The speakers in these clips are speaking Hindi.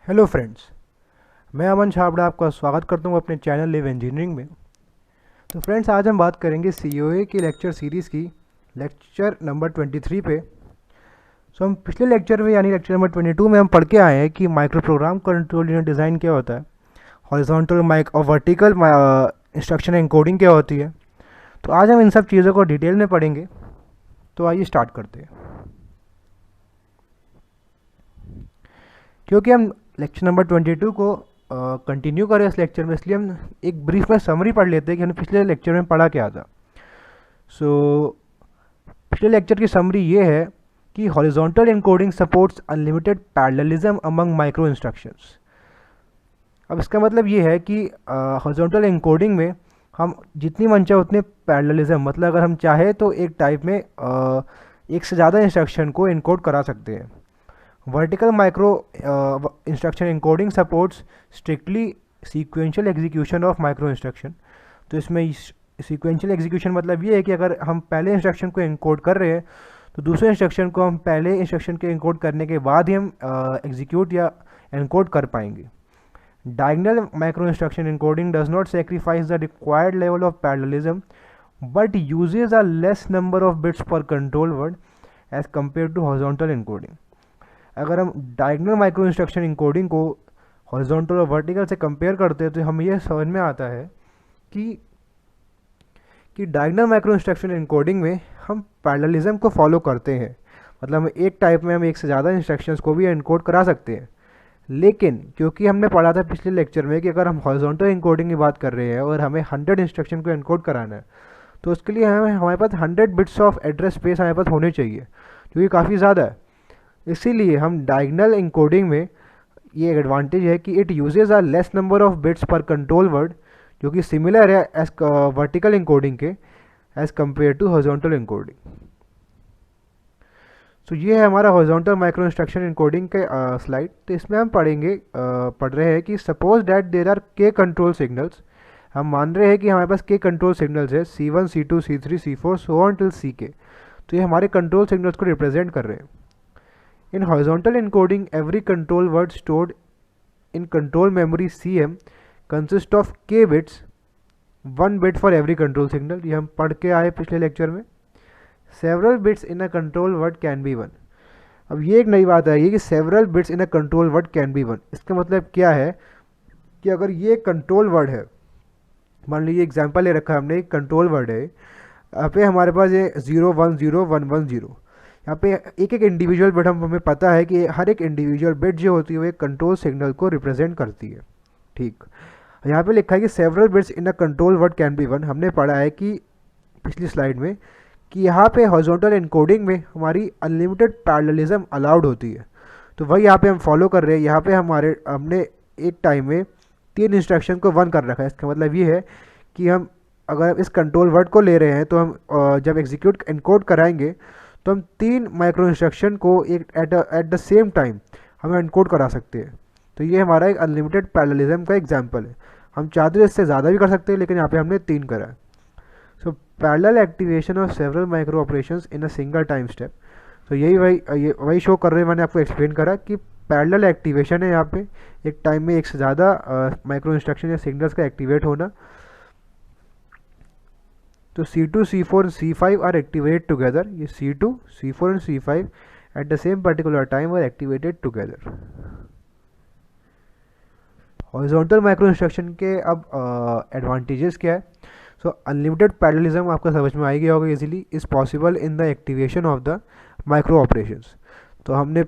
हेलो फ्रेंड्स, मैं अमन छाबड़ा आपका स्वागत करता हूँ अपने चैनल लिव इंजीनियरिंग में। तो फ्रेंड्स, आज हम बात करेंगे सीओए की लेक्चर सीरीज़ की लेक्चर नंबर 23 पे। हम पिछले लेक्चर में यानी लेक्चर नंबर 22 में हम पढ़ के आए हैं कि micro program control unit design क्या होता है, हॉरिजॉन्टल माइक और वर्टिकल इंस्ट्रक्शन एनकोडिंग क्या होती है। तो आज हम इन सब चीज़ों को डिटेल में पढ़ेंगे। तो आइए स्टार्ट करते हैं। क्योंकि हम लेक्चर नंबर 22 को कंटिन्यू करें इस लेक्चर में, इसलिए हम एक ब्रीफ में समरी पढ़ लेते हैं कि हमने पिछले लेक्चर में पढ़ा क्या था। पिछले लेक्चर की समरी ये है कि horizontal encoding supports unlimited parallelism among micro instructions. अब इसका मतलब ये है कि हॉरिजॉन्टल एनकोडिंग में हम जितनी मन चाहे उतने पैरेललिज्म, मतलब अगर हम चाहे तो एक टाइप में एक से ज़्यादा इंस्ट्रक्शन को इनकोड करा सकते हैं। Vertical micro instruction encoding supports strictly sequential execution of micro instruction. तो इसमें सीक्वेंशियल एग्जीक्यूशन मतलब ये है कि अगर हम पहले इंस्ट्रक्शन को एनकोड कर रहे हैं तो दूसरे इंस्ट्रक्शन को हम पहले इंस्ट्रक्शन के एनकोड करने के बाद ही हम एग्जीक्यूट या एनकोड कर पाएंगे। Diagonal micro instruction encoding does not sacrifice the required level of parallelism but uses a less number of bits पर control word as compare to horizontal encoding. अगर हम डायगोनल माइक्रो इंस्ट्रक्शन एनकोडिंग को हॉरिजॉन्टल और वर्टिकल से कंपेयर करते हैं तो हमें यह समझ में आता है कि डायगोनल माइक्रो इंस्ट्रक्शन एनकोडिंग में हम पैरेललिज्म को फॉलो करते हैं, मतलब हम एक टाइप में हम एक से ज़्यादा इंस्ट्रक्शंस को भी एनकोड करा सकते हैं। लेकिन क्योंकि हमने पढ़ा था पिछले लेक्चर में कि अगर हम हॉरिजॉन्टल एनकोडिंग की बात कर रहे हैं और हमें 100 इंस्ट्रक्शन को एनकोड कराना है तो उसके लिए हमारे पास 100 बिट्स ऑफ एड्रेस स्पेस हमारे पास होने चाहिए, जो कि काफ़ी ज़्यादा है। इसीलिए हम डायगोनल एनकोडिंग में ये एडवांटेज है कि it uses a less number of bits पर कंट्रोल वर्ड, जो कि सिमिलर है एज वर्टिकल एनकोडिंग के as compare to horizontal encoding. तो ये है हमारा हॉरिजॉन्टल माइक्रो इंस्ट्रक्शन एनकोडिंग के स्लाइड। तो इसमें हम पढ़ रहे हैं कि suppose that there are K control signals. हम मान रहे हैं कि हमारे पास के कंट्रोल सिग्नल्स है C1 C2 C3 C4 so on till CK। तो ये हमारे कंट्रोल सिग्नल्स को रिप्रेजेंट कर रहे हैं। In horizontal encoding, every control word stored in control memory CM consists of k bits, 1 bit for every control signal। ये हम पढ़ के आए पिछले लेक्चर में। Several bits in a control word can be 1। अब ये एक नई बात आई है कि several bits in a control word can be 1। इसका मतलब क्या है कि अगर ये कंट्रोल वर्ड है, मान लीजिए एग्जाम्पल ले रखा है हमने, एक कंट्रोल वर्ड है, यहाँ पे हमारे पास ये 0 1 0 1 1 0। यहाँ पे एक एक इंडिविजुअल बिट हमें पता है कि हर एक इंडिविजुअल बिट जो होती है वो एक कंट्रोल सिग्नल को रिप्रेजेंट करती है। ठीक, यहाँ पे लिखा है कि several bits in a control word can be 1। हमने पढ़ा है कि पिछली स्लाइड में कि यहाँ पे हॉरिजॉन्टल एनकोडिंग में हमारी अनलिमिटेड पैरेललिज्म अलाउड होती है। तो वही यहाँ पे हम फॉलो कर रहे हैं। यहाँ पे हमने एक टाइम में 3 इंस्ट्रक्शन को 1 कर रखा है। इसका मतलब ये है कि हम अगर इस कंट्रोल वर्ड को ले रहे हैं तो हम जब एग्जीक्यूट एनकोड कराएंगे तो हम 3 माइक्रो इंस्ट्रक्शन को एक एट द सेम टाइम हम एनकोड करा सकते हैं। तो ये हमारा एक अनलिमिटेड पैरेललिज्म का एग्जांपल है। हम चाहते हैं इससे ज़्यादा भी कर सकते हैं, लेकिन यहाँ पे हमने 3 करा है। So parallel activation of several micro operations in a single time step. तो वही शो कर रहे हैं। मैंने आपको एक्सप्लेन करा कि पैरेलल एक्टिवेशन है यहाँ पे, एक टाइम में एक से ज़्यादा माइक्रो इंस्ट्रक्शन या सिग्नल्स का एक्टिवेट होना। तो C2 C4 C5 are activate together. ये C2 C4 and C5 at the same particular time are activated together. Horizontal micro instruction के अब एडवांटेजेस क्या है। सो अनलिमिटेड पैरेललिज्म आपको समझ में आ गया होगा easily is possible in the activation of the micro operations. तो हमने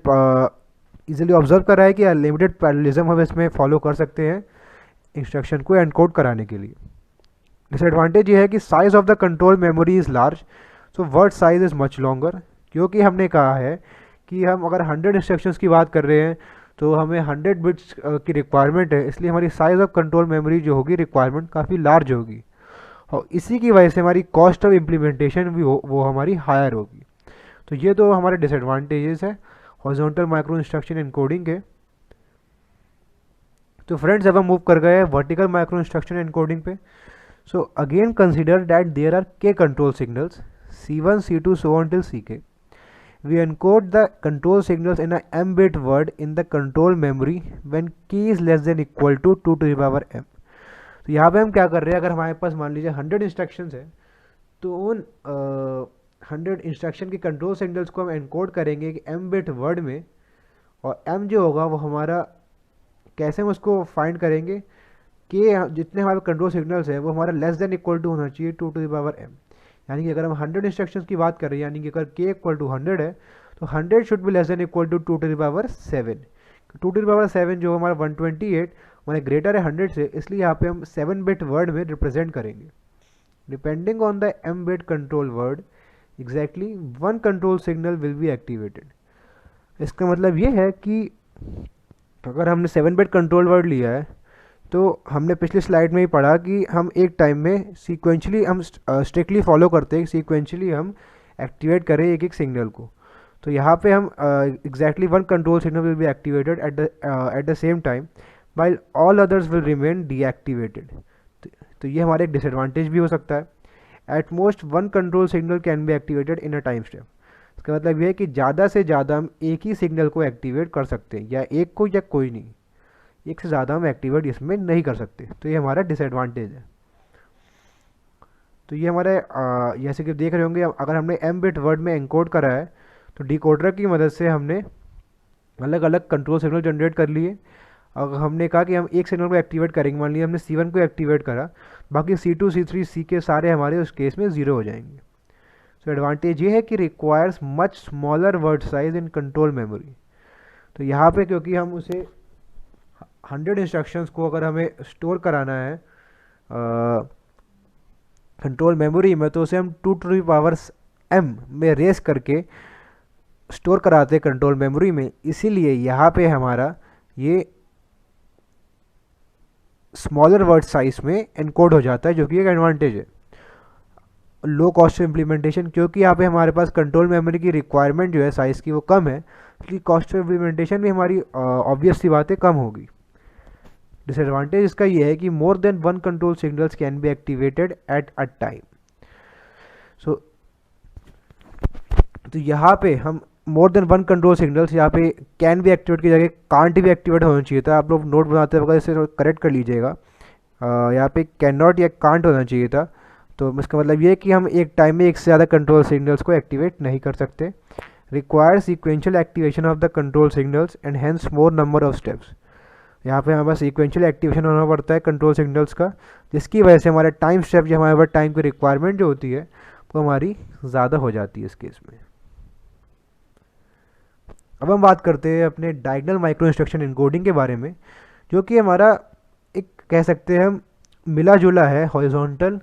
इजीली ऑब्जर्व करा है कि अनलिमिटेड पैरेललिज्म हम इसमें फॉलो कर सकते हैं इंस्ट्रक्शन को एनकोड कराने के लिए। डिसएडवांटेज ये है कि size of the control memory is large, so word size is much longer. क्योंकि हमने कहा है कि हम अगर 100 इंस्ट्रक्शंस की बात कर रहे हैं तो हमें 100 बिट्स की रिक्वायरमेंट है, इसलिए हमारी साइज ऑफ कंट्रोल मेमोरी जो होगी रिक्वायरमेंट काफ़ी लार्ज होगी और इसी की वजह से हमारी कॉस्ट ऑफ इम्प्लीमेंटेशन भी वो हमारी हायर होगी। तो ये तो हमारे डिसएडवांटेजेस है हॉरिजॉन्टल माइक्रो इंस्ट्रक्शन एनकोडिंग के। तो फ्रेंड्स, अब हम मूव कर गए हैं वर्टिकल माइक्रो इंस्ट्रक्शन एनकोडिंग पे। So again consider that there are k control signals C1 C2 so on till CK We encode the control signals in a m bit word in the control memory when key is less than equal to 2 to the power m. तो यहाँ पे हम क्या कर रहे हैं, अगर हमारे पास मान लीजिए 100 इंस्ट्रक्शंस है तो उन 100 इंस्ट्रक्शन के कंट्रोल सिग्नल्स को हम एनकोड करेंगे एक m बिट वर्ड में, और m जो होगा वो हमारा, कैसे हम उसको फाइंड करेंगे कि जितने हमारे कंट्रोल सिग्नल्स है वो हमारा लेस देन इक्वल टू होना चाहिए 2 टू द पावर m। यानी कि अगर हम 100 इंस्ट्रक्शंस की बात कर रहे हैं, यानी कि अगर k इक्वल टू 100 है तो 100 should be less than equal to 2 to the power 7। 2 to the power 7 जो हमारा 128 हमारे ग्रेटर है 100 से, इसलिए यहाँ पे हम 7 बिट वर्ड में रिप्रेजेंट करेंगे। Depending on the m bit control word exactly one control signal will be activated. इसका मतलब ये है कि अगर हमने 7 बिट कंट्रोल वर्ड लिया है तो हमने पिछली स्लाइड में ही पढ़ा कि हम एक टाइम में सीक्वेंशली हम स्ट्रिक्टली फॉलो करते हैं, सीक्वेंशली हम एक्टिवेट करें एक एक सिग्नल को। तो यहाँ पे हम exactly one control signal will be activated eight the same time while all others will remain deactivated। तो ये हमारे एक डिसएडवांटेज भी हो सकता है। Eight most one control signal can be activated in a time step. इसका मतलब ये है कि ज़्यादा से ज़्यादा हम एक ही सिग्नल को एक्टिवेट कर सकते हैं, या एक को या कोई नहीं, एक से ज़्यादा हम एक्टिवेट इसमें नहीं कर सकते। तो ये हमारा डिसएडवांटेज है। तो ये हमारे जैसे कि देख रहे होंगे, अगर हमने m बिट वर्ड में एनकोड करा है तो डिकोडर की मदद से हमने अलग अलग कंट्रोल सिग्नल जनरेट कर लिए। अगर हमने कहा कि हम एक सिग्नल को एक्टिवेट करेंगे, मान लिया हमने C1 को एक्टिवेट करा, बाकी C2 C3 C के सारे हमारे उस केस में 0 हो जाएंगे। सो एडवांटेज ये है कि requires much smaller word size in control memory. तो यहाँ पे क्योंकि हम उसे 100 इंस्ट्रक्शंस को अगर हमें स्टोर कराना है कंट्रोल मेमोरी में, तो उसे हम 2 टू द पावर m में रेस करके स्टोर कराते हैं कंट्रोल मेमोरी में। इसीलिए यहाँ पे हमारा ये स्मॉलर वर्ड साइज में एनकोड हो जाता है, जो कि एक एडवांटेज है। लो कॉस्ट ऑफ इम्प्लीमेंटेशन, क्योंकि यहाँ पे हमारे पास कंट्रोल मेमोरी की रिक्वायरमेंट जो है साइज़ की वो कम है, इसलिए कॉस्ट ऑफ इम्प्लीमेंटेशन भी हमारी ऑब्वियस सी बात है कम होगी। डिसएडवांटेज इसका ये है कि more than one control signals can be activated at a time. So तो यहाँ पे हम more than one control signals, यहाँ पे कैन भी एक्टिवेट की जगह कांट भी एक्टिवेट होना चाहिए था। आप लोग नोट बनाते वक्त इसे करेक्ट कर लीजिएगा, यहाँ पे कैन नॉट या कांट होना चाहिए था। तो इसका मतलब ये है कि हम एक टाइम में एक से ज़्यादा कंट्रोल सिग्नल्स को एक्टिवेट नहीं कर सकते। Require sequential activation of the control signals and hence more number of steps. यहाँ पे हमारे पास सीक्वेंशियल एक्टिवेशन होना पड़ता है कंट्रोल सिग्नल्स का, जिसकी वजह से हमारे टाइम स्टेप या हमारे पास टाइम की रिक्वायरमेंट जो होती है वो हमारी ज़्यादा हो जाती है इस केस में। अब हम बात करते हैं अपने डायगोनल माइक्रो इंस्ट्रक्शन एन्कोडिंग के बारे में, जो कि हमारा एक कह सकते हैं हम मिला जुला है हॉरिजॉन्टल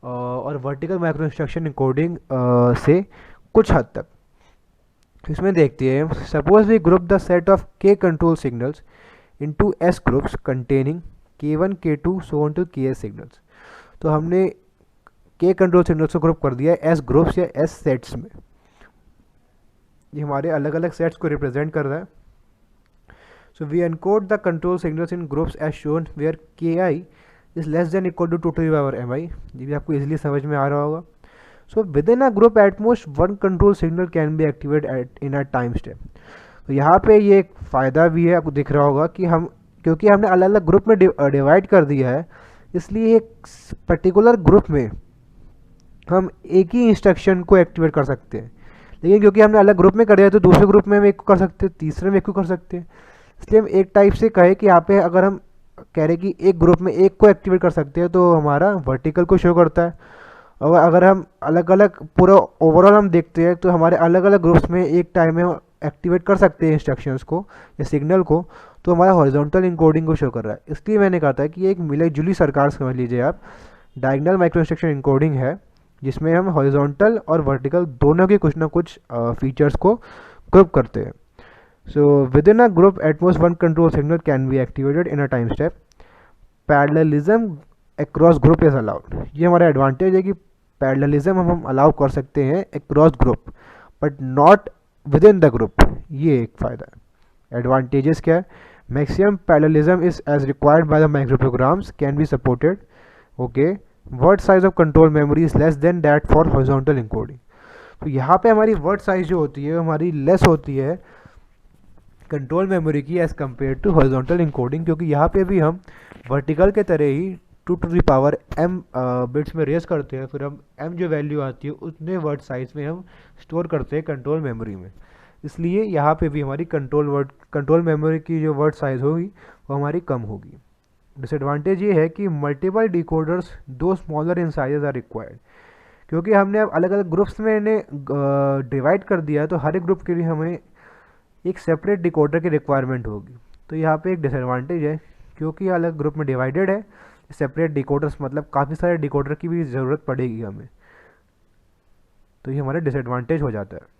और वर्टिकल माइक्रो इंस्ट्रक्शन एन्कोडिंग से कुछ हद तक। इसमें देखते हैं, suppose we group the set of K control signals into S groups containing K1 K2 so on to Ks signals. तो हमने के कंट्रोल सिग्नल्स को ग्रुप कर दिया है एस ग्रुप्स या एस सेट्स में। ये हमारे अलग अलग सेट्स को रिप्रेजेंट कर रहा है। So we encode the control signals in groups as shown where Ki is less than equal to 2 to the power mi। ये भी आपको इजीली समझ में आ रहा होगा। So within a group at most one control signal can be activate at in a time step. तो यहाँ पे ये एक फ़ायदा भी है, आपको दिख रहा होगा कि हम क्योंकि हमने अलग अलग ग्रुप में डिवाइड कर दिया है, इसलिए एक पर्टिकुलर ग्रुप में हम एक ही इंस्ट्रक्शन को एक्टिवेट कर सकते हैं। लेकिन क्योंकि हमने अलग ग्रुप में कर दिया तो दूसरे ग्रुप में हम एक को कर सकते हैं, तीसरे में एक को कर सकते हैं। इसलिए हम एक टाइप से कहे कि यहाँ पे अगर हम कह रहे कि एक ग्रुप में एक को एक्टिवेट कर सकते हैं तो हमारा वर्टिकल को शो करता है, और अगर हम अलग अलग पूरा ओवरऑल हम देखते हैं तो हमारे अलग अलग ग्रुप्स में एक टाइम में एक्टिवेट कर सकते हैं इंस्ट्रक्शंस को या सिग्नल को, तो हमारा हॉरिजॉन्टल इनकोडिंग को शो कर रहा है। इसलिए मैंने कहा था कि ये एक मिली जुली सरकार समझ लीजिए आप, डायगोनल माइक्रो इंस्ट्रक्शन इनकोडिंग है जिसमें हम हॉरिजॉन्टल और वर्टिकल दोनों के कुछ ना कुछ फीचर्स को ग्रुप करते हैं। सो within a group at most one control signal can be activated in a time step. Parallelism across group is allowed. ये हमारा एडवांटेज है कि पैरेललिज्म हम अलाउ कर सकते हैं across group but not within the group. ये एक फ़ायदा है। एडवांटेजेस क्या है? Maximum parallelism is as required by the micro programs can be supported. Okay, word size of control memory is less than that for horizontal encoding. तो यहाँ पे हमारी वर्ड साइज जो होती है हमारी लेस होती है कंट्रोल मेमोरी की as compare to horizontal encoding, क्योंकि यहाँ पे भी हम वर्टिकल के तरह ही 2 to the power m bits में रेस करते हैं, फिर हम m जो वैल्यू आती है उतने वर्ड साइज में हम स्टोर करते हैं कंट्रोल मेमोरी में। इसलिए यहाँ पे भी हमारी कंट्रोल मेमोरी की जो वर्ड साइज होगी वो हमारी कम होगी। डिसएडवांटेज ये है कि मल्टीपल डिकोडर्स दो smaller in sizes are required, क्योंकि हमने अब अलग अलग ग्रुप्स में इन्हें डिवाइड कर दिया है, तो हर एक ग्रुप के लिए हमें एक सेपरेट डिकोडर की रिक्वायरमेंट होगी। तो यहाँ पे एक डिसएडवांटेज है, क्योंकि अलग ग्रुप में डिवाइडेड है सेपरेट डिकोडर्स, मतलब काफ़ी सारे डिकोडर की भी ज़रूरत पड़ेगी हमें, तो ये हमारा डिसएडवांटेज हो जाता है।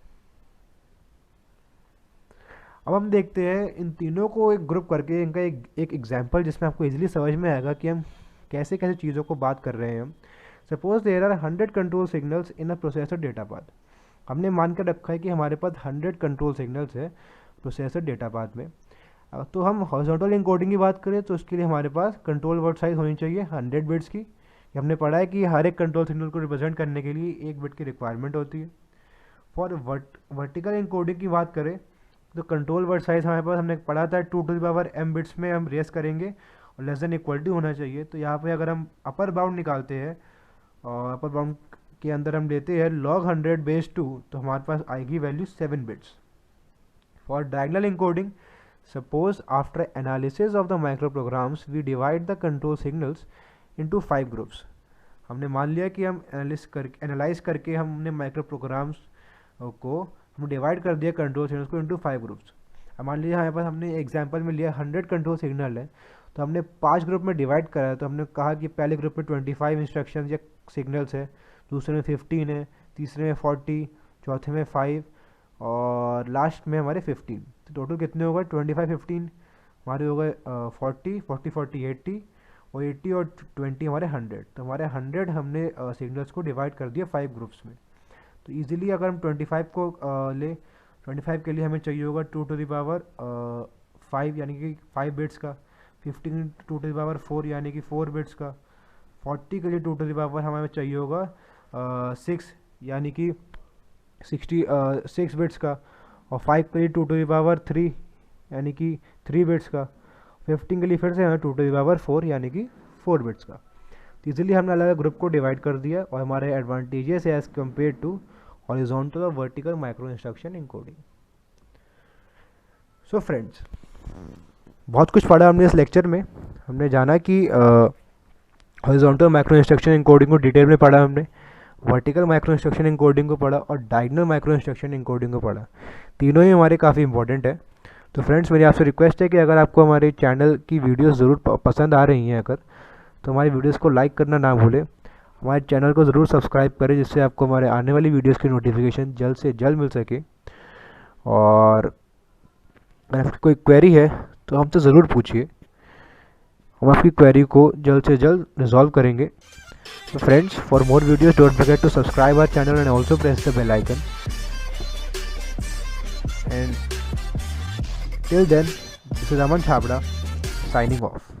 अब हम देखते हैं इन तीनों को एक ग्रुप करके इनका एक एग्जाम्पल जिसमें आपको इजीली समझ में आएगा कि हम कैसे कैसे चीज़ों को बात कर रहे हैं। हम suppose there are 100 control signals in a processor data path. हमने मान कर रखा है कि हमारे पास 100 कंट्रोल सिग्नल्स है प्रोसेसर डेटा पाथ में। तो हम हॉरिजॉन्टल इनकोडिंग की बात करें तो उसके लिए हमारे पास कंट्रोल वर्ड साइज होनी चाहिए 100 बिट्स की। हमने पढ़ा है कि हर एक कंट्रोल सिग्नल को रिप्रेजेंट करने के लिए 1 बिट की रिक्वायरमेंट होती है। फॉर वर्टिकल इनकोडिंग की बात करें तो कंट्रोल वर्ड साइज हमारे पास हमने पढ़ा था 2 to the power m bits में हम रेस करेंगे और लेस देन इक्वल टू होना चाहिए। तो यहाँ पे अगर हम अपर बाउंड निकालते हैं और अपर बाउंड के अंदर हम लेते हैं log 100/2 तो हमारे पास आएगी value 7 bits. For diagonal encoding suppose after analysis of the micro programs we divide the control signals into 5 groups. हमने मान लिया कि हम एनालाइज करके हमने माइक्रो प्रोग्राम्स को हम डिवाइड कर दिया कंट्रोल सिग्नल्स को इनटू 5 ग्रुप्स। अब मान लीजिए यहाँ पर हमने एग्जांपल में लिया 100 कंट्रोल सिग्नल है, तो हमने 5 ग्रुप में डिवाइड करा है। तो हमने कहा कि पहले ग्रुप में 25 इंस्ट्रक्शन या सिग्नल्स है, दूसरे में 15 है, तीसरे में 40, चौथे में 5 और लास्ट में हमारे 15। तो टोटल कितने होगा 25 15 हमारे हो गए 40 40 40 80 और 80 और 20 हमारे 100। तो हमारे 100 हमने सिग्नल्स को डिवाइड कर दिया 5 ग्रुप्स में। तो इजीली अगर हम 25 को ले 25 के लिए हमें चाहिए होगा 2 to the power 5 यानी कि 5 बिट्स का, 15 2 to the power 4 यानी कि 4 बिट्स का, 40 के लिए 2 to the power हमें चाहिए होगा 6 यानी कि 6 बिट्स का, और 5 के लिए 2 to the power 3 यानी कि 3 बिट्स का, 15 के लिए फिर से हमें 2 to the power 4 यानी कि 4 बिट्स का। तो इजीली हमने अलग अलग ग्रुप को डिवाइड कर दिया और हमारे एडवांटेजेस है एज कम्पेयर टू हॉरिजॉन्टल और vertical micro instruction encoding. So friends, बहुत कुछ पढ़ा हमने इस लेक्चर में। हमने जाना कि हॉरिजॉन्टल माइक्रो इंस्ट्रक्शन इनकोडिंग को डिटेल में पढ़ा, हमने वर्टिकल माइक्रो इंस्ट्रक्शन इनकोडिंग को पढ़ा और डायगोनल माइक्रो इंस्ट्रक्शन इनकोडिंग को पढ़ा। तीनों ही हमारे काफ़ी इंपॉर्टेंट है। तो फ्रेंड्स, मेरी आपसे रिक्वेस्ट है कि अगर आपको हमारे चैनल की वीडियोस ज़रूर पसंद आ रही हैं अगर, तो हमारी वीडियोस को लाइक करना ना भूलें, हमारे चैनल को ज़रूर सब्सक्राइब करें जिससे आपको हमारे आने वाली वीडियोस की नोटिफिकेशन जल्द से जल्द मिल सके। और अगर आपकी कोई क्वेरी है तो हमसे ज़रूर पूछिए, हम आपकी क्वेरी को जल्द से जल्द रिजॉल्व करेंगे। So friends, for more videos don't forget to subscribe our channel and also press the bell icon. And till then, this is Aman Chhabra signing off.